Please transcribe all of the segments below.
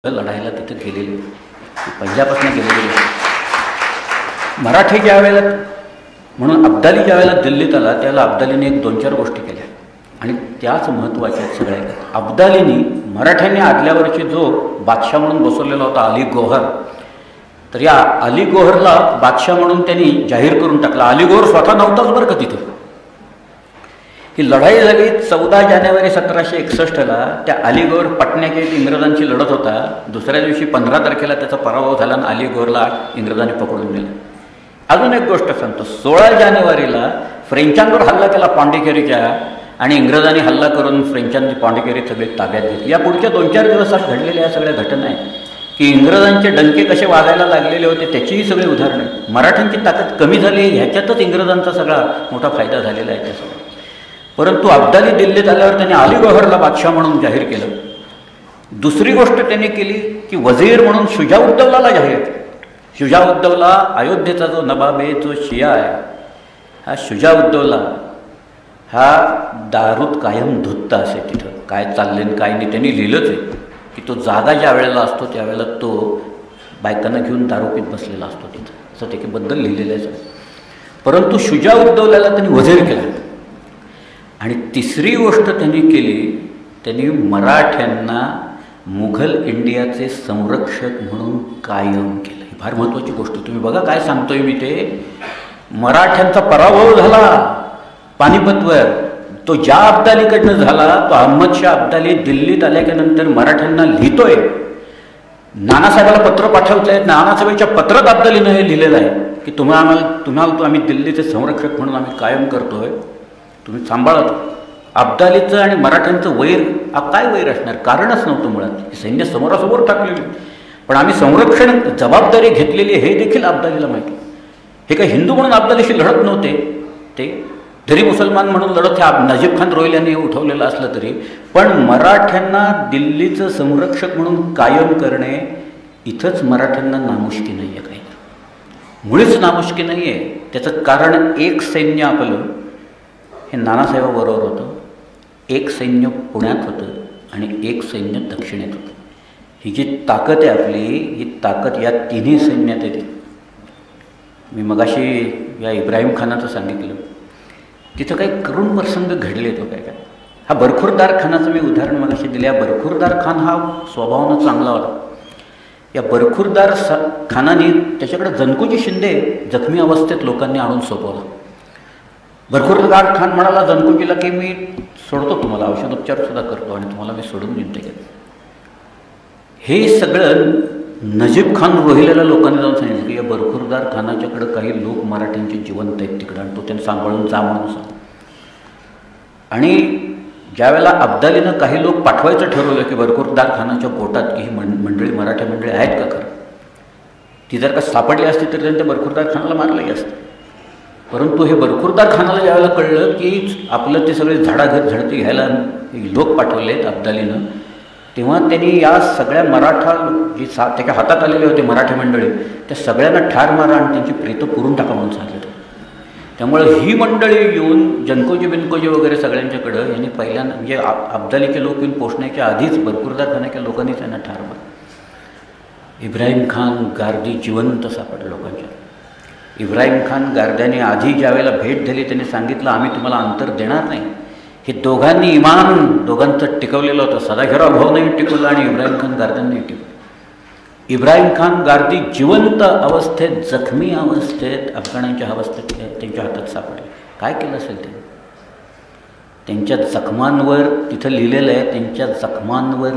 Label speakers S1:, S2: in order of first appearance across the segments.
S1: लढायला तिथं गेलेले पहिल्यापासून गेलेले. मराठी ज्या वेळेला म्हणून अब्दाली ज्या वेळेला दिल्लीत आला त्यावेळेला अब्दालीने एक 2-4 गोष्टी केल्या आणि त्याच महत्त्वाच्या आहेत सगळ्या. अब्दालीने मराठ्यांनी आदल्या वर्षी जो बादशाह म्हणून बसवलेला होता अली गोहर, तर या अली गोहरला बादशाह म्हणून त्यांनी जाहीर करून टाकला. अली गोहर स्वतः नव्हताच बरं का तिथं. ही लढाई झाली 14 जानेवारी 1761ला. त्या अलीगोर पटण्याच्या इंग्रजांची लढत होता. दुसऱ्या दिवशी 15 तारखेला त्याचा पराभव झाला आणि अलीगोरला इंग्रजांनी पकडून दिलं. अजून एक गोष्ट सांगतो, 16 जानेवारीला फ्रेंचांवर हल्ला केला पाँडिचेरीच्या आणि इंग्रजांनी हल्ला करून फ्रेंचांनी पाँडिचेरी सगळे ताब्यात घेतली. या पुढच्या 2-4 दिवसात घडलेल्या या सगळ्या घटना आहेत की इंग्रजांचे डंके कसे वाजायला लागलेले होते त्याचीही सगळी उदाहरणं आहेत. मराठ्यांची ताकद कमी झाली ह्याच्यातच इंग्रजांचा सगळा मोठा फायदा झालेला आहे त्यासगळं. परंतु अब्दाली दिल्लीत आल्यावर त्यांनी अली गोहरला बादशाह म्हणून जाहीर केलं. दुसरी गोष्ट त्यांनी केली की वजीर म्हणून शुजाउद्दौलाला जाहीर केलं. शुजाउद्दौला अयोध्येचा जो नवाब आहे, जो शिया आहे, हा शुजाउद्दौला हा दारूत कायम धुत्ता असे. तिथं काय चालले काय नाही त्यांनी लिहिलंच आहे की तो जागा ज्या वेळेला असतो त्यावेळेला तो बायकांना घेऊन दारू पीत बसलेला असतो तिथं, असं त्याच्याबद्दल लिहिलेलं आहे. परंतु शुजाउद्दौलाला त्यांनी वजीर केला. आणि तिसरी गोष्ट त्यांनी केली, त्यांनी मराठ्यांना मुघल इंडियाचे संरक्षक म्हणून कायम केलं. ही फार महत्त्वाची गोष्ट. तुम्ही बघा काय सांगतोय मी ते. मराठ्यांचा पराभव झाला पानिपतवर, तो ज्या अब्दालीकडनं झाला तो अहमदशाह अब्दाली दिल्लीत आल्यानंतर मराठ्यांना लिहितोय, नानासाहेबाला पत्र पाठवतंय. नानासाहेबांच्या पत्रात अब्दालीनं हे लिहिलेलं आहे की तुम्हाला आम्ही दिल्लीचे संरक्षक म्हणून आम्ही कायम करतोय, तुम्ही सांभाळत. अब्दालीचं आणि मराठ्यांचं वैर काय वैर असणार, कारणच नव्हतं मुळात. सैन्य समोरासमोर टाकलेली पण आम्ही संरक्षण जबाबदारी घेतलेली हे देखील अब्दालीला माहिती. हे काही हिंदू म्हणून अब्दालीशी लढत नव्हते, ते जरी मुसलमान म्हणून लढत हे नजीब खान रोहिल यांनी उठवलेलं असलं तरी, पण मराठ्यांना दिल्लीचं संरक्षक म्हणून कायम करणे इथंच मराठ्यांना नामुष्की नाही आहे. काही मुळीच नामुष्की नाही आहे. त्याचं कारण एक सैन्य आपलं हे नानासाहेबाबरोबर होतं, एक सैन्य पुण्यात होतं आणि एक सैन्य दक्षिणेत होतं. ही जी ताकद आहे आपली, ही ताकद या तिन्ही सैन्यात येते. मी मगाशी या इब्राहिम खानाचं सांगितलं, तिथं काही करुण प्रसंग घडले तो काय. हा बरखुरदार खानाचं मी उदाहरण मगाशी दिलं. या बरखुरदार खान हा स्वभावानं चांगला होता. या बरखुरदार खानाने त्याच्याकडे जनकोजी शिंदे जखमी अवस्थेत लोकांनी आणून सोपवला. बरखुरदार खान म्हणाला जनकोजीला की मी सोडतो तुम्हाला, औषधोपचारसुद्धा करतो आणि तुम्हाला मी सोडून देईन ते. हे सगळं नजीब खान रोहिलेल्या लोकांनी जाऊन सांगितलं की या बरखुरदार खानाच्याकडं काही लोक मराठ्यांचे जिवंत आहेत तिकडं आणि तो त्यांना सांभाळून जा म्हणून सांग. आणि ज्यावेळेला अब्दालीनं काही लोक पाठवायचं ठरवलं की बरखुरदार खानाच्या पोटात की ही मंडळी मराठा मंडळी आहेत का खरं, ती जर का सापडली असती तर त्यांनी त्या बरखुरदार खानाला मारलंही असतं. परंतु हे बरखुरदार खानाला ज्यावेळेला कळलं की आपलं ते सगळे झडती घ्यायला लोक पाठवले आहेत अब्दालीनं, तेव्हा त्यांनी या सगळ्या मराठा जी त्याच्या हातात आलेले होते मराठी मंडळी, त्या सगळ्यांना ठार मारा आणि त्यांची प्रेतं पुरून टाका म्हणून सांगितलं. त्यामुळे ही मंडळी येऊन जनकोजी बिनकोजी वगैरे सगळ्यांच्याकडं यांनी पहिल्यांदा म्हणजे अब्दालीचे लोक येऊन पोचण्याच्या आधीच बरखुरदार खानाच्या लोकांनी त्यांना ठार मारलं. इब्राहिम खान गार्दी जिवंत सापडले लोकांच्या. इब्राहिम खान गार्द्याने आधी ज्यावेळेला भेट दिली त्यांनी सांगितलं आम्ही तुम्हाला अंतर देणार नाही. हे दोघांनी इमान दोघांचं टिकवलेलं होतं. सदाशिवराव भाऊनंही टिकवलं आणि इब्राहिम खान गार्द्यांनी टिकवलं. इब्राहिम खान गार्दी जिवंत अवस्थेत जखमी अवस्थेत अफगाणांच्या अवस्थेत त्यांच्या हातात सापडले. काय केलं असेल ते? त्यांच्या जखमांवर तिथं लिहिलेलं आहे, त्यांच्या जखमांवर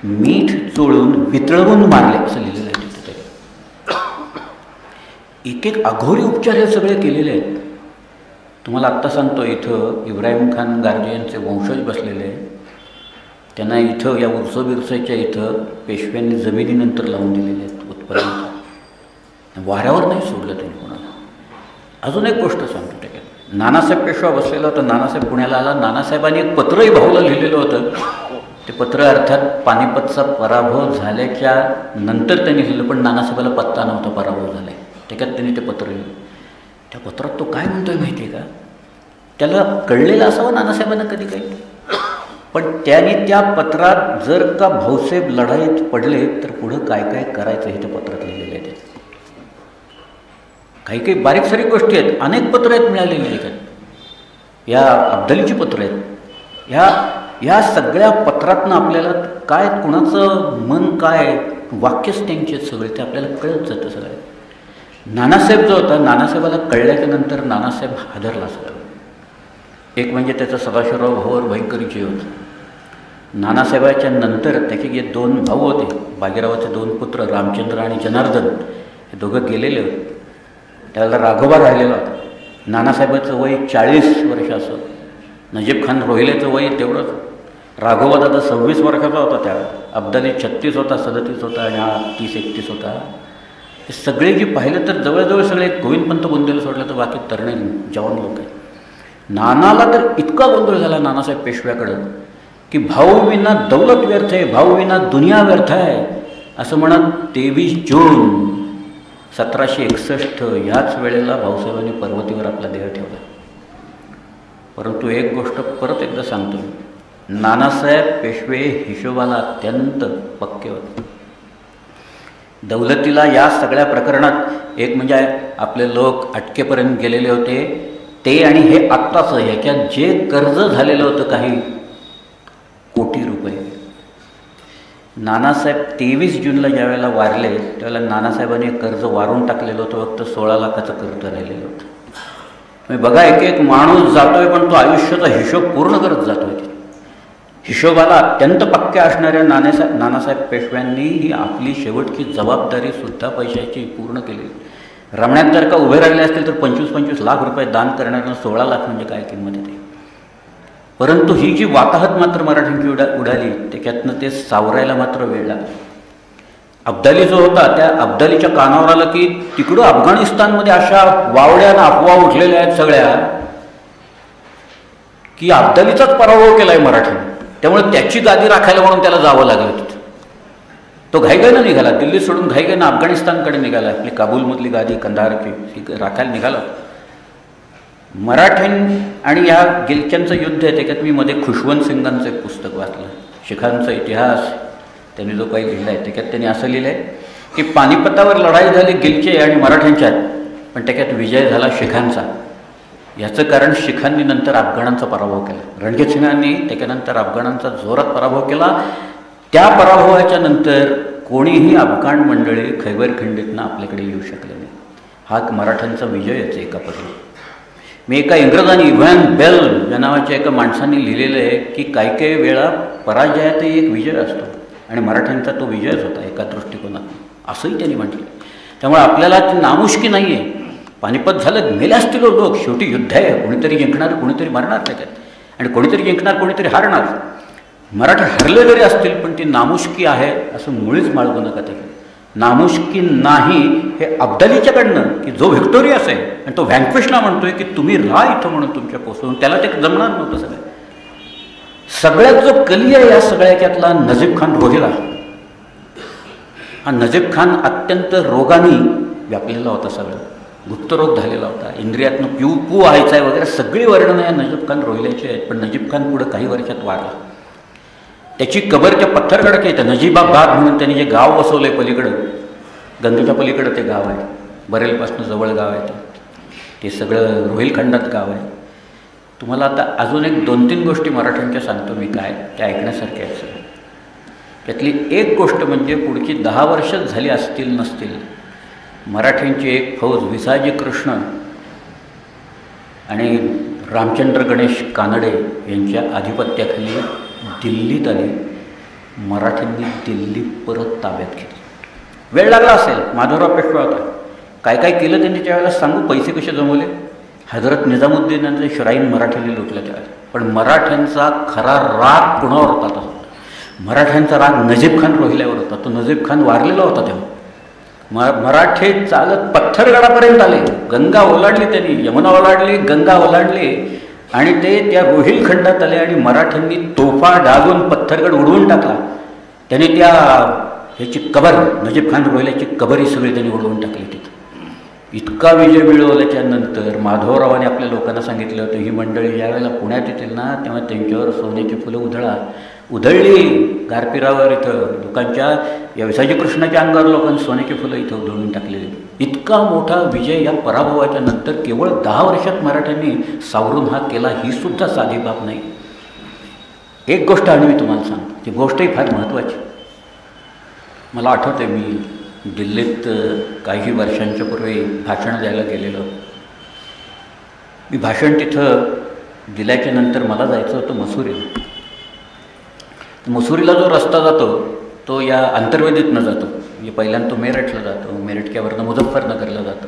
S1: मीठ चोळून वितळवून मारले असं लिहिलेलं आहे तिथं. एक एक अघोरी उपचार हे सगळे केलेले आहेत. तुम्हाला आत्ता सांगतो, इथं इब्राहिम खान गार्दी यांचे वंशज बसलेले आहेत. त्यांना इथं या उर्स बिरसाच्या इथं पेशव्यांनी जमिनीनंतर लावून दिलेले आहेत उत्पर्यंत. वाऱ्यावर नाही सोडलं त्यांनी कोणाला. अजून एक गोष्ट सांगतो त्याच्यात, नानासाहेब पेशवा बसलेला होता. नानासाहेब पुण्याला आला. नानासाहेबांनी एक पत्रही भाऊला लिहिलेलं होतं. ते पत्र अर्थात पानिपतचा पराभव झाल्याच्या नंतर त्यांनी लिहिलं, पण नानासाहेबाला पत्ता नव्हता पराभव झाला आहे. त्याच्यात त्यांनी ते पत्र लिहिलं. त्या पत्रात तो काय म्हणतोय माहिती आहे का? त्याला कळलेलं असावं नानासाहेबांना कधी काही. पण त्यांनी त्या पत्रात जर का भाऊसाहेब लढाईत पडले तर पुढं काय काय करायचं हे त्या पत्रात लिहिलेलं आहे. काही काही बारीक सारीक गोष्टी आहेत, अनेक पत्र आहेत मिळालेली आहेत, या अब्दालीची पत्र आहेत. ह्या सगळ्या पत्रातनं आपल्याला काय कुणाचं मन काय वाक्यच त्यांचे सगळे ते आपल्याला कळत जातं सगळं. नानासाहेब जो होता, नानासाहेबाला कळल्याच्या नंतर नानासाहेब हादरला सगळं. एक म्हणजे त्याचा सदाशिवराव भाऊवर भयंकर जीव होता. नानासाहेबाच्या नंतर त्याचे जे 2 भाऊ होते, बाजीरावाचे 2 पुत्र रामचंद्र आणि जनार्दन, हे दोघं गेलेले होते. त्याला राघोबा राहिलेला होता. नानासाहेबाचं वय 40 वर्षाचं, नजीब खान रोहिलेचं वय तेवढंच. राघोबा दादा 26 वर्षाचा होता त्यावेळेला, अब्दाली 36 होता, 37 होता आणि हा 30-31 होता. हे सगळे जे पाहिलं तर जवळजवळ सगळे गोविंदपंत बुंदेला सोडलं तर बाकी तरणे जवान लोक आहेत. नानाला तर इतका गोंधळ झाला नानासाहेब पेशव्याकडं की भाऊ विना दौलत व्यर्थ आहे, भाऊ विना दुनिया व्यर्थ आहे असं म्हणत 23 जून 1761 ह्याच वेळेला भाऊसाहेबांनी पर्वतीवर आपला देह ठेवला. परंतु एक गोष्ट परत एकदा सांगतो, नानासाहेब पेशवे हिशोबाला अत्यंत पक्के होते. दौलतीला या सगळ्या प्रकरणात एक म्हणजे आपले लोक अटकेपर्यंत गेलेले होते ते, आणि हे आत्ताचं ह्याच्यात जे कर्ज झालेलं होतं काही कोटी रुपये. नानासाहेब 23 जूनला ज्या वेळेला वारले त्यावेळेला नानासाहेबांनी कर्ज वारून टाकलेलं होतं, फक्त 16 लाखाचं कर्ज राहिलेलं होतं. म्हणजे बघा, एक माणूस जातोय पण तो आयुष्याचा हिशोब पूर्ण करत जातोय. हिशोबाला अत्यंत पक्के असणाऱ्या नानासाहेब पेशव्यांनी ही आपली शेवटची जबाबदारीसुद्धा पैशाची पूर्ण केली. रमण्यात जर का उभे राहिले असतील तर 25-25 लाख रुपये दान करणाऱ्यांना 16 लाख म्हणजे काय किंमत येते. परंतु ही जी वाताहत मात्र मराठ्यांची उडाली त्याच्यातनं ते सावरायला मात्र वेळ लागला. अब्दाली जो होता त्या अब्दालीच्या कानावर आलं की तिकडं अफगाणिस्तानमध्ये अशा वावड्यानं अफवा उठलेल्या आहेत सगळ्या की अब्दालीचाच पराभव केला आहे मराठ्यांनी, त्यामुळे त्याची गादी राखायला म्हणून त्याला जावं लागलं. तो घाईघाईनं निघाला, दिल्ली सोडून घाईघाईनं अफगाणिस्तानकडे निघाला. आपली काबूलमधली गादी कंदाहारची राखायला निघाला. मराठ्यां आणि या गिलक्यांचं युद्ध आहे त्याच्यात मी मध्ये खुशवंत सिंगांचं एक पुस्तक वाचलं, शिखांचा इतिहास. त्यांनी जो काही लिहिला आहे त्याच्यात त्यांनी असं लिहिलं आहे की पानिपतावर लढाई झाली गिलचे आणि मराठ्यांच्यात, पण त्याच्यात विजय झाला शिखांचा. याचं कारण शिखांनी नंतर अफगाणांचा पराभव केला. रणजितसिंगांनी त्याच्यानंतर अफगाणांचा जोरात पराभव केला. त्या पराभवाच्या नंतर कोणीही अफगाण मंडळी खैबर खिंडीतनं आपल्याकडे येऊ शकले नाही. हा मराठ्यांचा विजयच एका पद्धती. मी एका इंग्रजांनी इव्हॅन बेल या नावाच्या एका माणसांनी लिहिलेलं आहे की काही काही वेळा पराजयातही एक विजय असतो आणि मराठ्यांचा तो विजयच होता एका दृष्टिकोनात असंही त्यांनी म्हटलं. त्यामुळे आपल्याला ती नामुष्की नाही आहे. पानिपत झालं, मेले असतील लोक, शेवटी युद्ध आहे, कोणीतरी जिंकणार कोणीतरी मरणार त्याच्यात, आणि कोणीतरी जिंकणार कोणीतरी हारणार. मराठे हरले जरी असतील पण ती नामुष्की आहे असं मुळीच माळगू नका. त्याच्यात नामुष्की नाही हे अब्दालीच्याकडनं की जो व्हिक्टोरियस आहे आणि तो व्हँक्विशला म्हणतोय की तुम्ही राहा इथं म्हणून तुमच्या पोचवून, त्याला ते जमणार नव्हतं. सगळ्यात जो कली आहे या सगळ्याच्यातला नजीब खान रोहिला. हा नजीब खान अत्यंत रोगाने व्यापलेला होता, सगळं गुप्तरोग झालेला होता, इंद्रियातनं पू व्हायचा आहे वगैरे सगळी वर्णनं या नजीब खान रोहिल्याची आहेत. पण नजीब खान पुढं काही वर्षात वारला. त्याची कबर त्या पत्थरगडात येतं, नजीबाबाद म्हणून त्यांनी जे गाव वसवलं आहे पलीकडं, गंगेच्या पलीकडं ते गाव आहे, बरेलपासून जवळ गाव आहे ते सगळं रोहिलखंडात गाव आहे. तुम्हाला आता अजून एक 2-3 गोष्टी मराठ्यांच्या सांगतो मी, काय त्या ऐकण्यासारख्या आहेत सगळं. त्यातली एक गोष्ट म्हणजे पुढची 10 वर्षच झाली असतील नसतील, मराठ्यांची एक फौज विसाजी कृष्ण आणि रामचंद्र गणेश कानडे यांच्या आधिपत्याखाली दिल्लीत आली. मराठ्यांनी दिल्ली परत ताब्यात घेतली. वेळ लागला असेल, माधवराव पेशवा होता. काय काय केलं त्यांनी त्यावेळेला सांगू, पैसे कसे जमवले. हजरत निजामुद्दीन यांचं श्राईन मराठ्यांनी लुटलं त्यावेळेला. पण मराठ्यांचा खरा राग कुणावर होता तसा, मराठ्यांचा राग नजीब खान रोहिल्यावर होता. तो नजीब खान वारलेला होता तेव्हा. मराठे चालत पत्थरगडापर्यंत आले, गंगा ओलांडली त्यांनी, यमुना ओलांडली, गंगा ओलांडली आणि ते त्या रोहिलखंडात आले आणि मराठ्यांनी तोफा डागून पत्थरगड उडवून टाकला. त्यांनी त्या ह्याची कबर, नजीब खान रोहिल्याची कबर ही सगळी त्यांनी उडवून टाकली तिथं. इतका विजय मिळवल्याच्या नंतर माधवरावांनी आपल्या लोकांना सांगितलं होतं, ही मंडळी ज्या वेळेला पुण्यात येतील ना तेव्हा त्यांच्यावर सोन्याची फुलं उधळली गारपिरावर. इथं लोकांच्या या विसाजी कृष्णाच्या अंगावर लोकांनी सोन्याची फुलं इथं उधळून टाकलेली. इतका मोठा विजय या पराभवाच्या नंतर केवळ 10 वर्षात मराठ्यांनी सावरून हा केला, ही सुद्धा साधी बाब नाही. एक गोष्ट आणि मी तुम्हाला सांगतो, ती गोष्टही फार महत्त्वाची. मला आठवते मी दिल्लीत काही वर्षांच्या पूर्वी भाषण द्यायला गेलेलो. मी भाषण तिथं दिल्याच्या नंतर मला जायचं होतं मसुरीला. मसुरीला जो रस्ता जातो तो या अंतर्वेदीतनं जातो. म्हणजे पहिल्यांदा तो मेरठला जातो, मेरठच्यावरनं मुझफ्फरनगरला जातो,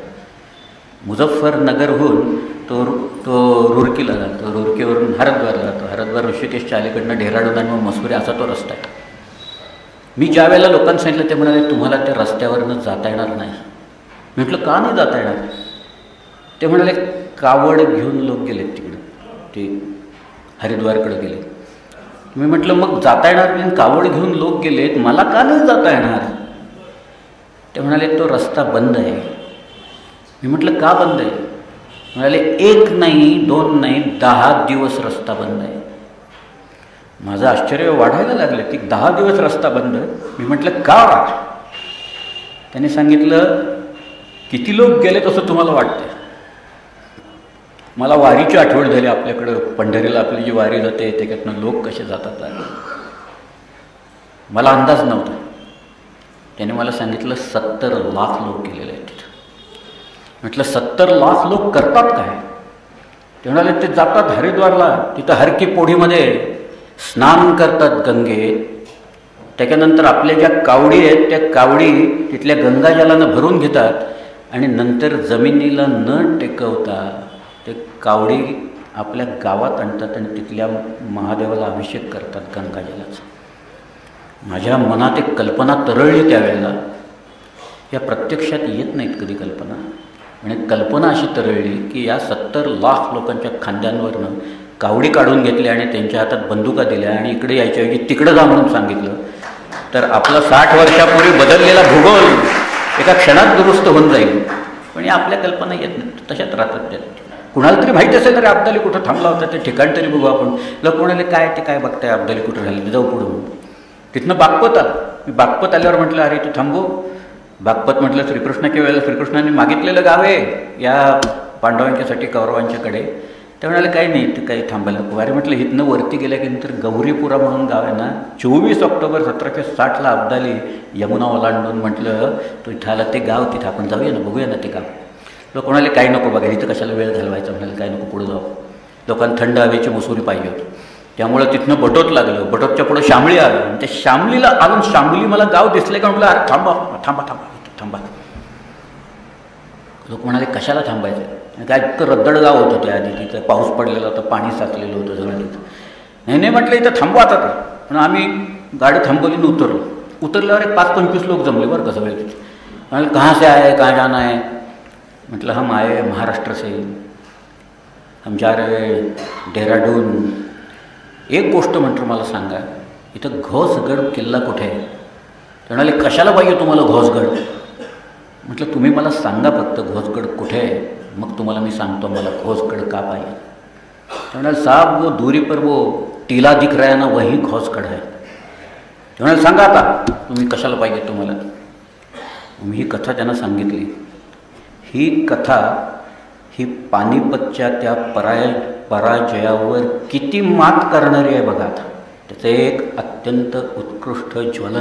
S1: मुझफ्फरनगरहून तो रुरकीला जातो, रुरकीवरून हरिद्वारला जातो, हरिद्वार ऋषिकेशच्या अलीकडनं डेहराडून आणि मग मसुरी असा तो रस्ता आहे. मी ज्या वेळेला लोकांना सांगितलं ते म्हणाले, तुम्हाला त्या रस्त्यावरनं जाता येणार नाही. म्हटलं का नाही जाता येणार? ते म्हणाले, कावड घेऊन लोक गेलेत तिकडं, ते हरिद्वारकडे गेले. मी म्हटलं मग जाता येणार नाही, कावड घेऊन लोक गेलेत, मला का नाही जाता येणार? ते म्हणाले, तो रस्ता बंद आहे. मी म्हटलं का बंद आहे? म्हणाले, 1 नाही 2 नाही 10 दिवस रस्ता बंद आहे. माझं आश्चर्य वाढायला लागलं की 10 दिवस रस्ता बंद. मी म्हटलं का? त्याने सांगितलं, किती लोक गेले तसं तुम्हाला वाटतं? मला वारीची आठवण झाली. आपल्याकडं पंढरीला आपली जी वारी जाते त्याच्यातनं लोक कसे जातात मला अंदाज नव्हता. त्याने मला सांगितलं 70 लाख लोक गेलेले आहेत तिथं. म्हटलं 70 लाख लोक करतात काय? ते म्हणाले, ते जातात हरिद्वारला, तिथं हर की पोढीमध्ये स्नान करतात गंगेत. त्याच्यानंतर आपल्या ज्या कावडी आहेत त्या कावडी तिथल्या गंगाजलानं भरून घेतात आणि नंतर जमिनीला न टेकवता ते कावडी आपल्या गावात आणतात आणि तिथल्या महादेवाला अभिषेक करतात गंगाजलाचा. माझ्या मनात एक कल्पना तरळली त्यावेळेला. या प्रत्यक्षात येत नाहीत कधी कल्पना. आणि कल्पना अशी तरळली की या 70 लाख लोकांच्या खांद्यांवरनं कावडी काढून घेतल्या आणि त्यांच्या हातात बंदुका दिल्या आणि इकडे यायच्याऐवजी तिकडं जा म्हणून सांगितलं, तर आपला 60 वर्षापूर्वी बदललेला भूगोल एका क्षणात दुरुस्त होऊन जाईल. पण या आपल्या कल्पना येत नाहीत, तशाच राहतात त्या. कुणाला तरी माहिती असेल, अरे अब्दाली कुठं थांबला होता, ते ठिकाण तरी बघू आपण. लोक म्हणाले, काय ते काय बघताय, अब्दाली कुठं राहिली, जाऊ पुढं. तिथनं बागपत आलं. मी बागपत आल्यावर म्हटलं, अरे तू थांबू. बागपत म्हटलं, श्रीकृष्णाच्या वेळेला श्रीकृष्णाने मागितलेलं गाव आहे या पांडवांच्यासाठी कौरवांच्याकडे. ते म्हणाले, काही नाही, ते काही थांबायला नको. अरे म्हटलं, इथनं वरती गेल्या की नंतर गौरीपुरा म्हणून गाव आहे ना, 24 ऑक्टोबर 1760 अब्दाली यमुना ओलांडून म्हटलं तो इथं आला, ते गाव, तिथं आपण जाऊया ना, बघूया ना ते गाव. लोक म्हणाले, काही नको बघा, इथं कशाला वेळ घालवायचा. म्हणाले, काही नको, पुढं जाऊ. लोकांना थंड हवेची मसुरी पाहिजे होती. त्यामुळं तिथनं बटोत लागलं. बटोतच्या पुढं शामळी आलं आणि त्या शामलीला आलं. शामली मला गाव दिसले का? म्हटलं, अरे थांबा थांबा थांबा थांबा. लोक म्हणाले, कशाला थांबायचं? काय इतकं रद्दड गाव होतं त्या आधी. तिथं पाऊस पडलेला होता, पाणी साचलेलं होतं सगळं तिथं. नाही म्हटलं, इथं थांबवा आता ते. पण आम्ही गाडी थांबवली आणि उतरल्यावर एक 5-25 लोक जमले बरं का सगळे तिथे. म्हणाले, कहाँ से आए, कहाँ जाना है? म्हटलं, हम आए महाराष्ट्र से, हम जा रहे डेहराडून. एक गोष्ट म्हटलं मला सांगा, इथं घोसगड किल्ला कुठे आहे? ते म्हणाले, कशाला पाहिजे तुम्हाला घोसगड? म्हटलं, तुम्ही मला सांगा फक्त घोसगड कुठे आहे, मग तुम्हाला मी सांगतो मला घोसगड का पाहिजे. ते म्हणाले, साहब वो दूरी पर वो टीला दिख रहा है ना, वही घोसगड है. ते म्हणाले, सांगा आता तुम्ही कशाला पाहिजे तुम्हाला. मी ही कथा त्यांना सांगितली. ही कथा ही पानिपतच्या त्या पराजयावर किती मात करणारी आहे बघा. आता त्याचं एक अत्यंत उत्कृष्ट ज्वलन